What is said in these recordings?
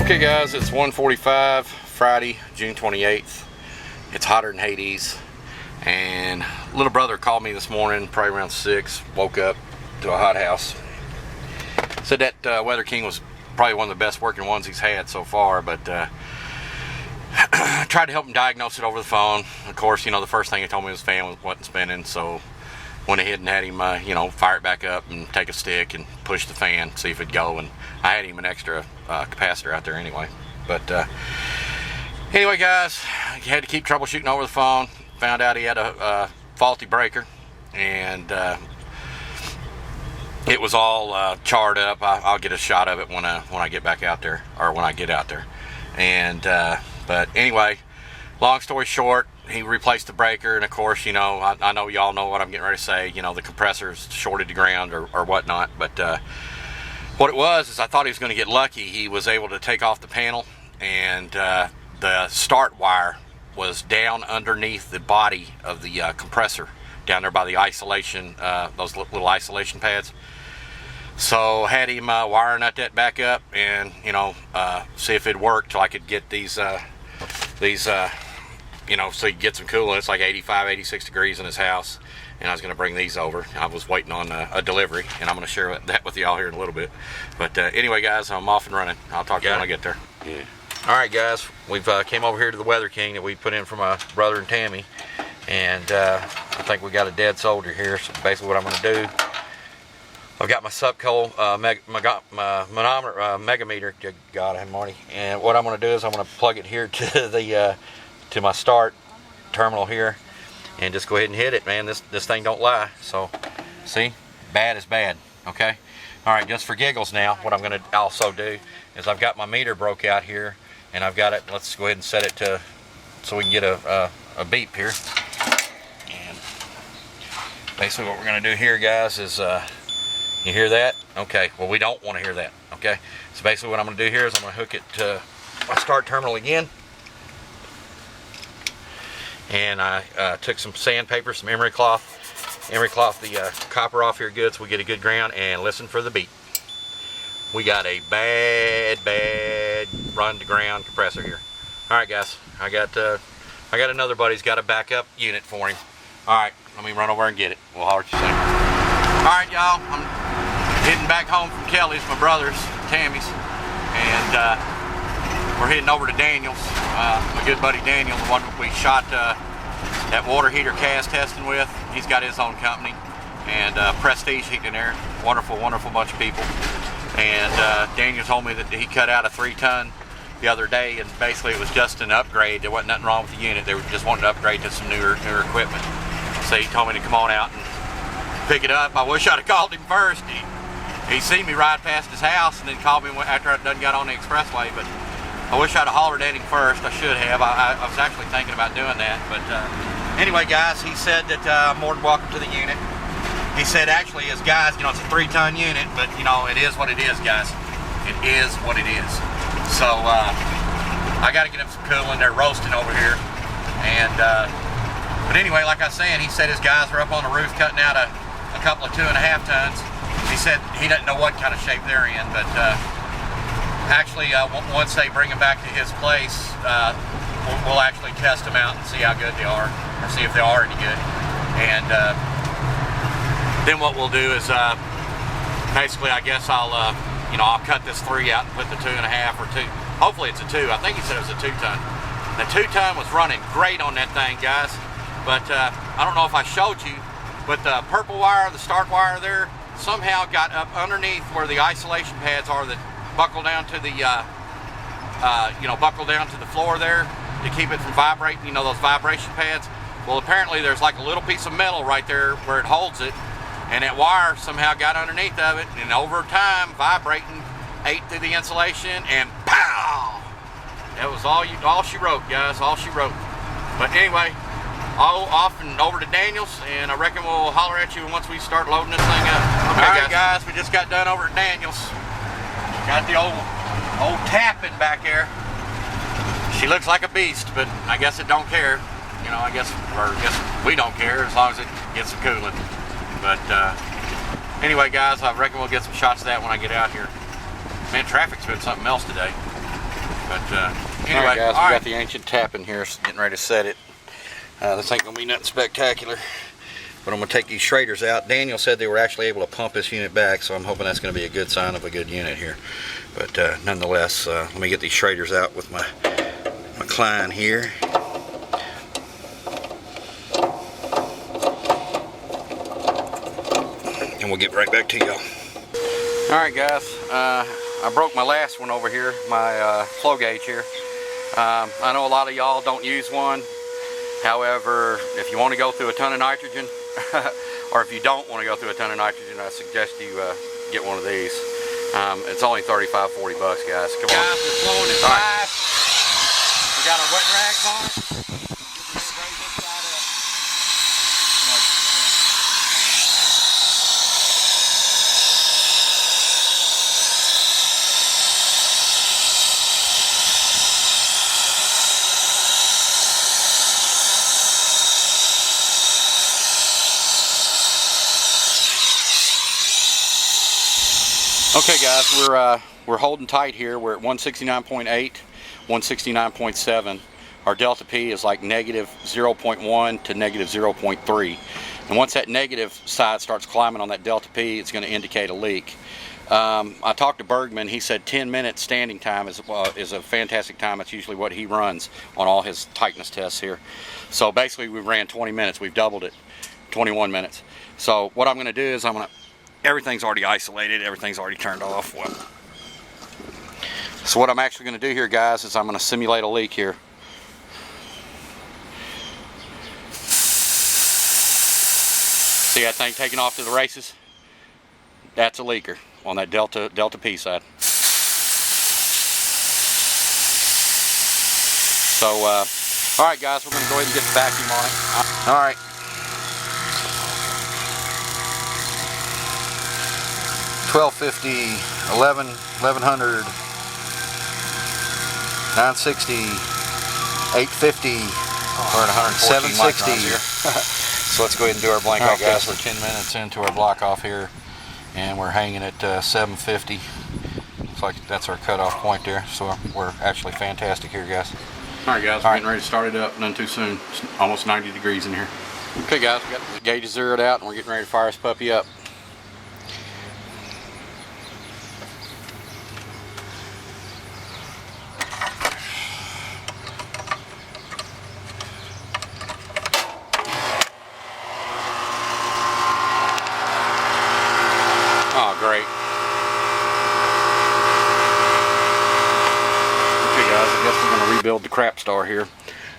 Okay guys, it's 1:45 Friday, June 28th. It's hotter than Hades, and little brother called me this morning probably around 6, woke up to a hot house. Said that Weather King was probably one of the best working ones he's had so far, but tried to help him diagnose it over the phone. Of course, the first thing he told me was fan wasn't spinning, so went ahead and had him fire it back up and take a stick and push the fan, see if it'd go. And I had him an extra capacitor out there anyway. But anyway guys, he had to keep troubleshooting over the phone. Found out he had a faulty breaker, and it was all charred up. I'll get a shot of it when I get back out there, or when I get out there. And but anyway, long story short, he replaced the breaker, and of course, I know y'all know what I'm getting ready to say. The compressor's shorted to ground or whatnot. But what it was is I thought he was going to get lucky. He was able to take off the panel, and the start wire was down underneath the body of the compressor, down there by the isolation, those little isolation pads. So had him wire nut that back up, and see if it worked till I could get these so you get some cooling. It's like 85, 86 degrees in his house, and I was going to bring these over. I was waiting on a delivery, and I'm going to share that with y'all here in a little bit. But anyway, guys, I'm off and running. I'll talk to you when I get there. Yeah. All right, guys, we've came over here to the Weather King that we put in for my brother and Tammy, and I think we got a dead soldier here. So basically, what I'm going to do, I've got my subcoal manometer, megameter. Good God, I'm Marty. And what I'm going to do is I'm going to plug it here to the to my start terminal here, and just go ahead and hit it, man. This thing don't lie. So see, bad is bad. Okay. All right, just for giggles now, what I'm going to also do is I've got my meter broke out here, and I've got it. Let's go ahead and set it to so we can get a beep here. And basically what we're going to do here, guys, is you hear that? Okay, well, we don't want to hear that. Okay, so basically what I'm going to do here is I'm going to hook it to my start terminal again. And I took some sandpaper, some emery cloth the copper off here good, so we get a good ground, and listen for the beep. We got a bad run to ground compressor here. All right, guys, I got another buddy's got a backup unit for him. All right, let me run over and get it. We'll holler at you soon. All right, y'all, I'm heading back home from Kelly's, my brother's, Tammy's, and we're heading over to Daniel's. My good buddy Daniel, the one we shot that water heater cast testing with. He's got his own company, and Prestige Heating Air. Wonderful bunch of people. And Daniel told me that he cut out a 3-ton the other day, and basically it was just an upgrade. There wasn't nothing wrong with the unit. They just wanted to upgrade to some newer equipment. So he told me to come on out and pick it up. I wish I'd have called him first. He seen me ride past his house and then called me after I done got on the expressway, but I wish I'd have hollered at him first. I should have. I was actually thinking about doing that. But anyway, guys, he said that I'm more than welcome to the unit. He said actually, as guys, it's a 3-ton unit, but it is what it is, guys. It is what it is. So I got to get him some cooling. They're roasting over here. And but anyway, like I was saying, he said his guys were up on the roof cutting out a couple of 2.5 tons. He said he doesn't know what kind of shape they're in, but actually, once they bring them back to his place, we'll actually test them out and see how good they are, or see if they are any good. And then what we'll do is basically, I guess I'll cut this 3 out and put the 2.5 or 2. Hopefully it's a 2. I think he said it was a 2-ton. The 2-ton was running great on that thing, guys. But I don't know if I showed you, but the purple wire, the start wire there, somehow got up underneath where the isolation pads are that buckle down to the buckle down to the floor there to keep it from vibrating, those vibration pads. Well, apparently there's like a little piece of metal right there where it holds it, and that wire somehow got underneath of it, and over time vibrating ate through the insulation, and pow! That was all she wrote, guys, all she wrote. But anyway, off and over to Daniel's, and I reckon we'll holler at you once we start loading this thing up. Okay, all right, guys, we just got done over at Daniel's. Got the old tapping back there. She looks like a beast, but I guess it don't care. I guess we don't care as long as it gets some cooling. But anyway, guys, I reckon we'll get some shots of that when I get out here. Man, traffic's been something else today. But anyway, alright guys, we got the ancient tap in here, getting ready to set it. This ain't gonna be nothing spectacular, but I'm gonna take these Schraders out. Daniel said they were actually able to pump this unit back, so I'm hoping that's gonna be a good sign of a good unit here. But nonetheless, let me get these Schraders out with my Klein here. And we'll get right back to y'all. Alright guys, I broke my last one over here, my flow gauge here. I know a lot of y'all don't use one. However, if you want to go through a ton of nitrogen, or if you don't want to go through a ton of nitrogen, I suggest you get one of these. It's only 35, 40 bucks, guys. Come on. Guys, we're flowing at 5. We got our wet rags on. Okay guys, we're holding tight here. We're at 169.8, 169.7. Our delta P is like negative 0.1 to negative 0.3. And once that negative side starts climbing on that delta P, it's going to indicate a leak. I talked to Bergman. He said 10 minutes standing time is a fantastic time. It's usually what he runs on all his tightness tests here. So basically we ran 20 minutes. We've doubled it, 21 minutes. So what I'm going to do is everything's already isolated, everything's already turned off. So what I'm actually going to do here, guys, is I'm going to simulate a leak here. See that thing taking off to the races? That's a leaker on that delta P side. So, all right, guys, we're going to go ahead and get the vacuum on it. All right. 1250, 1100, 960, 850, We're at 114 760. here. So let's go ahead and do our blank off, guys. guys. We're 10 minutes into our block off here, and we're hanging at 750. Looks like that's our cutoff point there. So we're actually fantastic here, guys. All right, guys. We're getting ready to start it up. None too soon. It's almost 90 degrees in here. Okay, guys. We got the gauges zeroed out, and we're getting ready to fire this puppy up. Oh, great. Okay, guys, I guess we're going to rebuild the crap star here.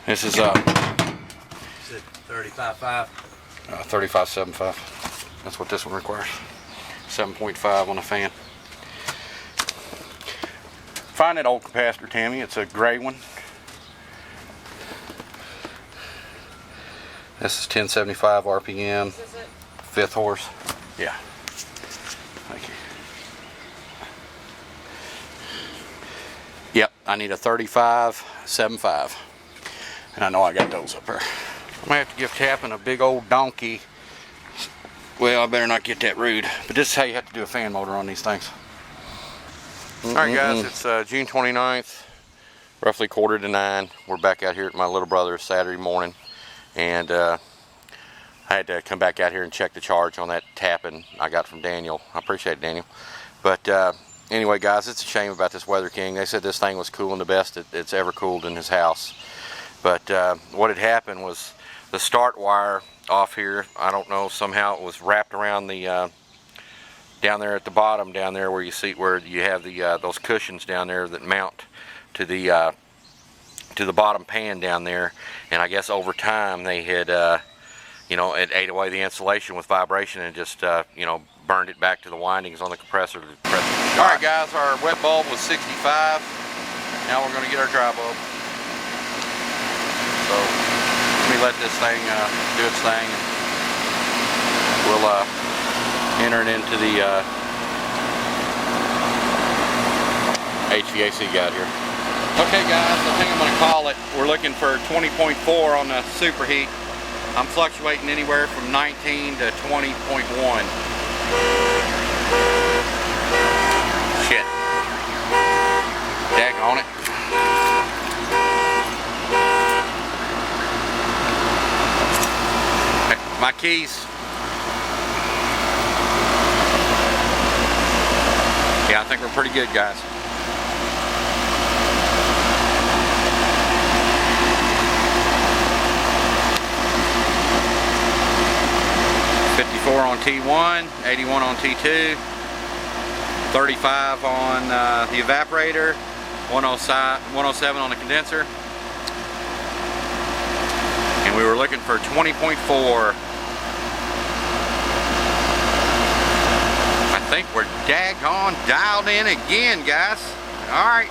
This is 35.5. 35.75. That's what this one requires. 7.5 on a fan. Find that old capacitor, Tammy. It's a gray one. This is 1075 RPM. Is it? 5th horse. Yeah. Thank you. Yep, I need a 35.75. And I know I got those up there. I'm gonna have to give tapping a big old donkey. Well, I better not get that rude. But this is how you have to do a fan motor on these things. Alright guys, it's June 29th, roughly 8:45. We're back out here at my little brother's Saturday morning. And I had to come back out here and check the charge on that tapping I got from Daniel. I appreciate it, Daniel. But anyway, guys, it's a shame about this Weather King. They said this thing was cooling the best it's ever cooled in his house. But what had happened was the start wire off here, I don't know, somehow it was wrapped around the down there at the bottom down there where you see where you have the those cushions down there that mount to the bottom pan down there. And I guess over time they had you know, it ate away the insulation with vibration and just you know, burned it back to the windings on the compressor. Alright guys, our wet bulb was 65. Now we're going to get our dry bulb. So let me let this thing do its thing, and we'll enter it into the HVAC guide here. Okay guys, I think I'm going to call it. We're looking for 20.4 on the superheat. I'm fluctuating anywhere from 19 to 20.1. Shit. Daggone it. keys. Yeah, I think we're pretty good, guys. On T1, 81 on T2, 35 on the evaporator, 107 on the condenser, and we were looking for 20.4. I think we're daggone dialed in again, guys. All right.